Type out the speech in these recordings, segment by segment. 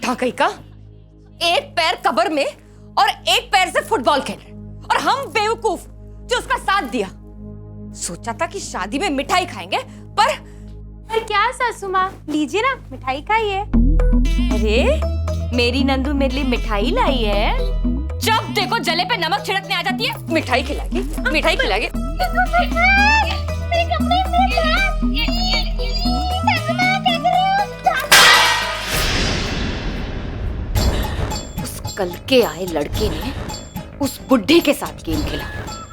बुढ़ा कहीं का, एक पैर कब्र में और एक पैर से फुटबॉल खेल रहे, और हम बेवकूफ जो उसका साथ दिया। सोचा था कि शादी में मिठाई खाएंगे, पर क्या सासू माँ, लीजिए ना मिठाई खाइए। अरे मेरी नंदू मेरे लिए मिठाई लाई है। जब देखो जले पे नमक छिड़कने आ जाती है। मिठाई खिलाएगी, मिठाई खिलाएगी। उस कल के आए लड़के ने उस बुढ़े के साथ गेम खेला,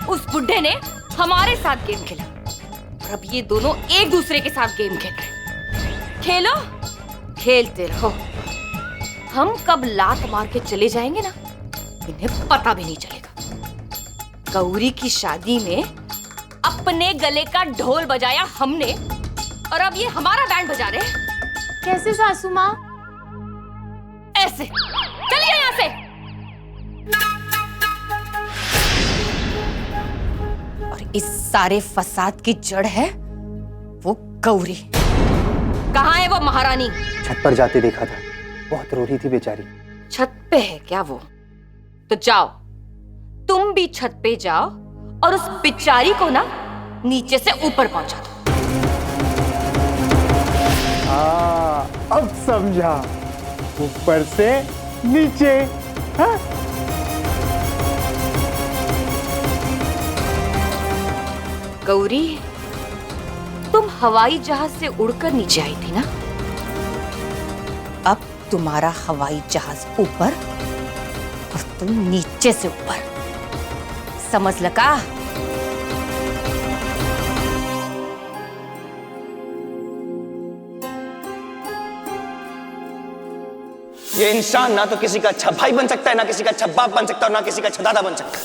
उस बुढ़े ने हमारे साथ गेम खेला, और अब ये दोनों एक दूसरे के साथ गेम खेल रहे। खेलो, खेलते रहो। हम कब लात मार के चले जाएंगे ना, इन्हें पता भी नहीं चलेगा। गौरी की शादी में अपने गले का ढोल बजाया हमने, और अब ये हमारा बैंड बजा रहे हैं। कैसे सासू माँ? ऐसे। चलिए यहाँ से। और इस सारे फसाद की जड़ है वो गौरी। कहाँ है वो महारानी? छत पर जाते देखा था, बहुत रो रही थी बेचारी। छत पे है क्या वो? तो जाओ, तुम भी छत पे जाओ और उस बेचारी को ना नीचे से ऊपर पहुंचा दो। अब समझा, ऊपर से नीचे। हाँ? गौरी, तुम हवाई जहाज से उड़कर नीचे आई थी ना, अब तुम्हारा हवाई जहाज ऊपर और तुम नीचे से ऊपर। समझ लगा? ये इंसान ना तो किसी का अच्छा भाई बन सकता है, ना किसी का अच्छा बाप बन सकता है, ना किसी का अच्छा दादा बन सकता है।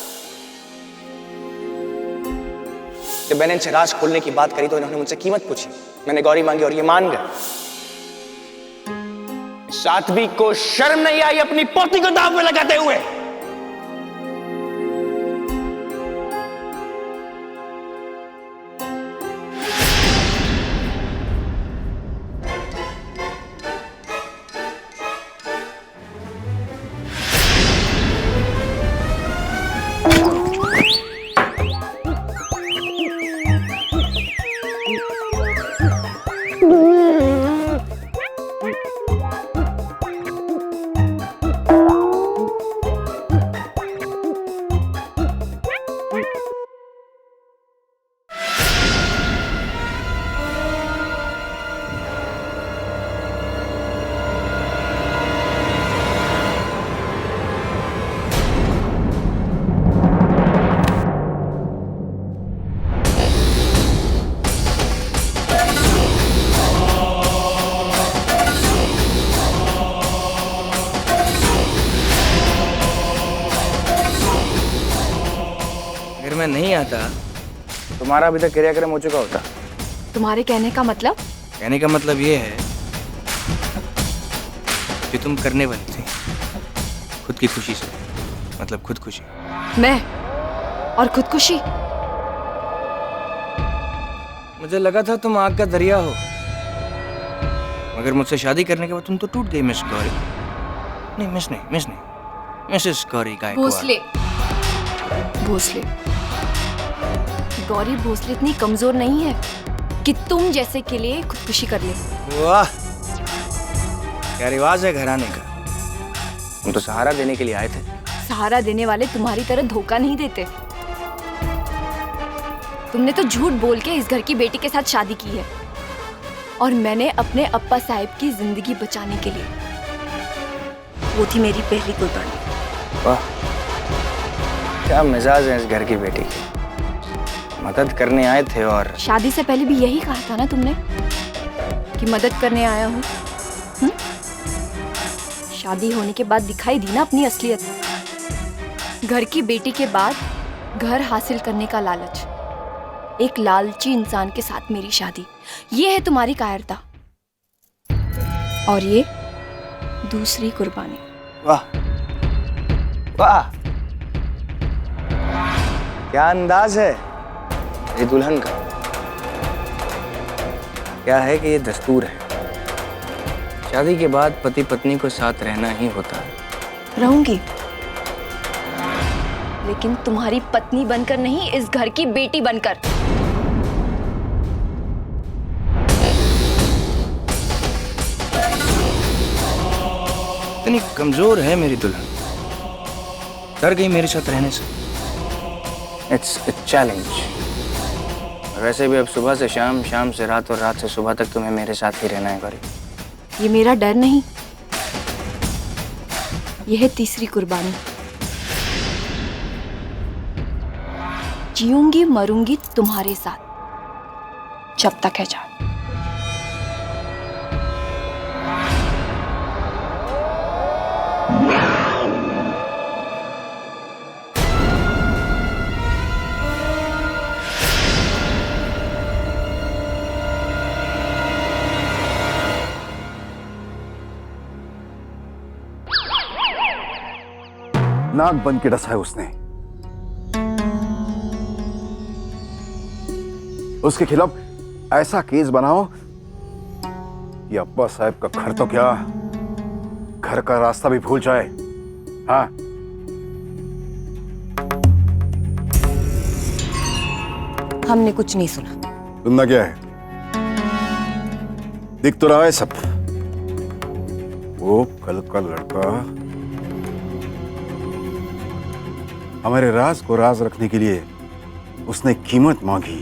जब मैंने इनसे राज खोलने की बात करी तो इन्होंने मुझसे कीमत पूछी, मैंने गौरी मांगी और ये मान गए। साध्वी को शर्म नहीं आई अपनी पोती को दांव में लगाते हुए। अगर मैं नहीं आता तुम्हारा अभी तक क्रियाक्रम हो चुका होता। तुम्हारे कहने का मतलब? कहने का मतलब ये है कि तुम करने वाली थी खुद की खुशी से, मतलब खुदकुशी। मैं और खुदकुशी? मुझे लगा था तुम आग का दरिया हो, मगर मुझसे शादी करने के बाद तुम तो टूट गई मिस गौरी। नहीं मिस नहीं, मिसेस गौरी गायकवाड़। भोसले गौरी भोसले इतनी कमजोर नहीं है कि तुम जैसे के लिए खुदकुशी कर ले। वाह, क्या रिवाज है घराने का। हम तो सहारा देने के लिए आए थे। सहारा देने वाले तुम्हारी तरह धोखा नहीं देते। तुमने तो झूठ बोल के इस घर की बेटी के साथ शादी की है, और मैंने अपने अप्पा साहब की जिंदगी बचाने के लिए। वो थी मेरी पहली कुर्बानी। वाह, क्या मिजाज है इस घर की बेटी की। मदद करने आए थे और शादी से पहले भी यही कहा था ना तुमने कि मदद करने आया हूँ। शादी होने के बाद दिखाई दी ना अपनी असलियत। घर की बेटी के बाद घर हासिल करने का लालच, एक लालची इंसान के साथ मेरी शादी, ये है तुम्हारी कायरता। और ये दूसरी कुर्बानी। वाह वाह, क्या अंदाज है ये दुल्हन का। क्या है कि ये दस्तूर है, शादी के बाद पति पत्नी को साथ रहना ही होता है। रहूंगी, लेकिन तुम्हारी पत्नी बनकर नहीं, इस घर की बेटी बनकर। इतनी कमजोर है मेरी दुल्हन, डर गई मेरे साथ रहने से। It's a challenge. वैसे भी अब सुबह से शाम, शाम से रात और रात से सुबह तक तुम्हें मेरे साथ ही रहना है गौरी। ये मेरा डर नहीं, यह है तीसरी कुर्बानी। जीऊंगी मरूंगी तुम्हारे साथ, जब तक है जान। नाक बन के डसा है उसने। उसके खिलाफ ऐसा केस बनाओ कि अब्बा साहब का घर तो क्या, घर का रास्ता भी भूल जाए। हाँ, हमने कुछ नहीं सुना। सुनना क्या है? दिख तो रहा है सब। वो कल का लड़का हमारे राज को राज रखने के लिए उसने कीमत मांगी,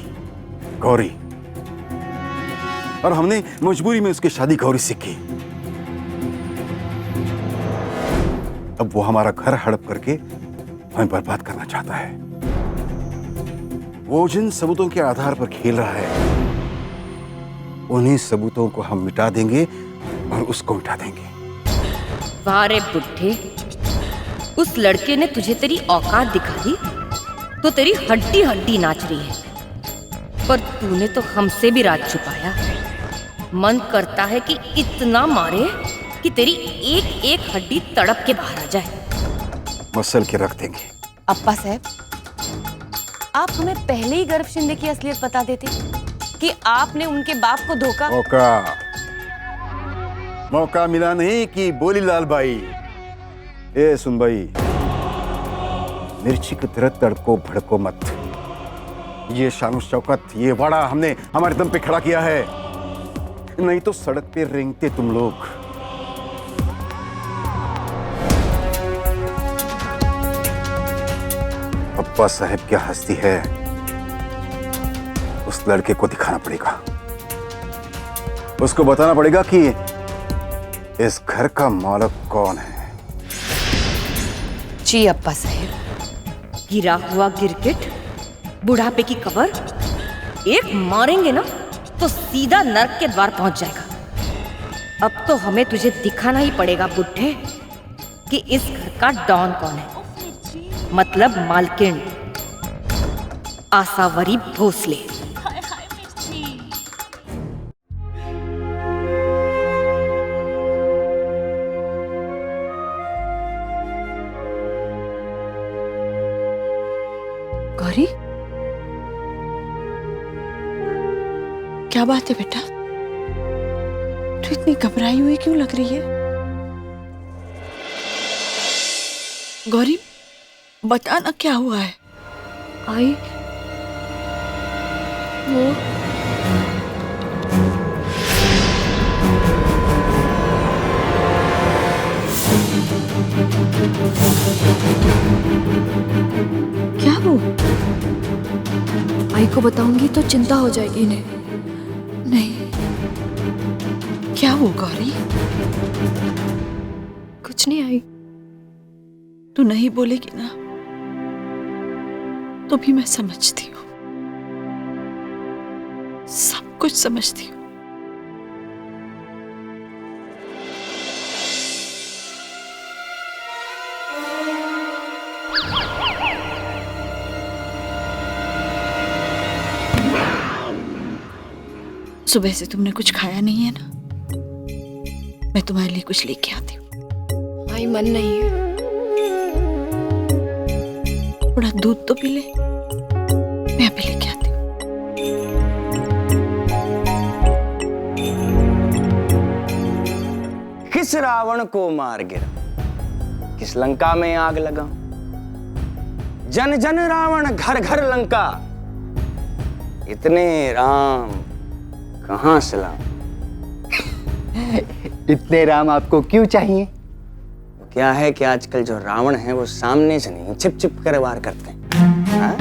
गौरी, और हमने मजबूरी में उसकी शादी गौरी से की। अब वो हमारा घर हड़प करके हमें बर्बाद करना चाहता है। वो जिन सबूतों के आधार पर खेल रहा है, उन्हीं सबूतों को हम मिटा देंगे और उसको मिटा देंगे। वाह रे बुड्ढे, उस लड़के ने तुझे तेरी औकात दिखा दी तो तेरी हड्डी हड्डी नाच रही है, पर तूने तो हमसे भी राज छुपाया। मन करता है कि इतना मारे कि तेरी एक एक हड्डी तड़प के बाहर आ जाए। मसल के रख देंगे। अप्पा साहब, आप हमें पहले ही गर्भ शिंदे की असलियत बता देते कि आपने उनके बाप को धोखा। मौका मिला नहीं कि बोली लाल भाई। ए सुन भाई, मिर्ची की तरह तड़को भड़को मत। ये शान शौकत, ये वाड़ा हमने हमारे दम पे खड़ा किया है, नहीं तो सड़क पे रेंगते तुम लोग। अब्बा साहब क्या हस्ती है, उस लड़के को दिखाना पड़ेगा। उसको बताना पड़ेगा कि इस घर का मालिक कौन है। जी अप्पा साहब, गिरा हुआ गिरगिट, बुढ़ापे की कबर, एक मारेंगे ना तो सीधा नर्क के द्वार पहुंच जाएगा। अब तो हमें तुझे दिखाना ही पड़ेगा बुड्ढे कि इस घर का डॉन कौन है, मतलब मालकिन आसावरी भोसले। गौरी, क्या बात है बेटा? तू इतनी घबराई हुई क्यों लग रही है? गौरी, बता ना क्या हुआ है? आई वो क्या वो? आई को बताऊंगी तो चिंता हो जाएगी इन्हें। नहीं, क्या वो गौरी? कुछ नहीं आई। तू नहीं बोलेगी ना तो भी मैं समझती हूँ, सब कुछ समझती हूँ। सुबह से तुमने कुछ खाया नहीं है ना? मैं तुम्हारे लिए कुछ लेके आती हूँ। आई मन नहीं है। थोड़ा दूध तो पी ले, मैं अभी लेके आती हूँ। किस रावण को मार गिरा, किस लंका में आग लगा, जन जन रावण घर घर लंका, इतने राम कहां से लाऊं? इतने राम आपको क्यों चाहिए? क्या है कि आजकल जो रावण है वो सामने से नहीं छिप छिप कर वार करते हैं। हाँ?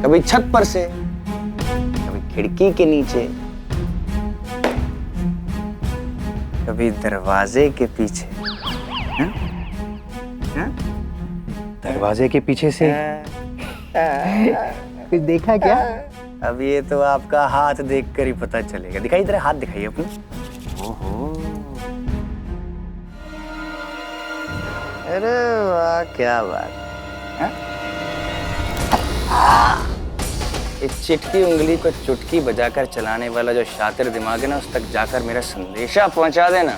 कभी छत पर से, कभी खिड़की के नीचे, कभी दरवाजे के पीछे। हाँ? हाँ? दरवाजे के पीछे से कुछ देखा क्या? अब ये तो आपका हाथ देखकर ही पता चलेगा। दिखाइए, तेरा हाथ दिखाइए अपना। ओहो, अरे वाह, क्या बात है। इस चिटकी उंगली को चुटकी बजाकर चलाने वाला जो शातिर दिमाग है ना, उस तक जाकर मेरा संदेशा पहुंचा देना।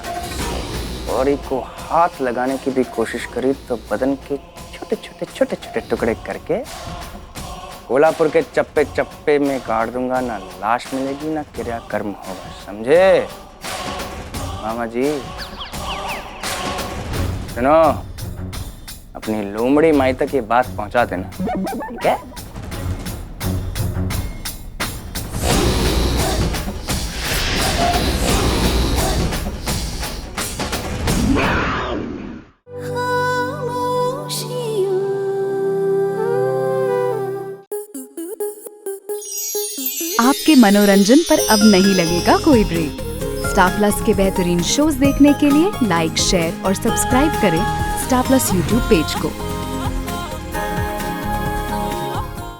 और को हाथ लगाने की भी कोशिश करी तो बदन के छोटे छोटे छोटे छोटे टुकड़े करके कोल्हापुर के चप्पे चप्पे में काट दूंगा। ना लाश मिलेगी ना क्रियाकर्म होगा, समझे मामा जी? सुनो, अपनी लोमड़ी माई तक ये बात पहुंचा देना, ठीक है? आपके मनोरंजन पर अब नहीं लगेगा कोई ब्रेक। स्टार प्लस के बेहतरीन शोज देखने के लिए लाइक, शेयर और सब्सक्राइब करें स्टार प्लस यूट्यूब पेज को।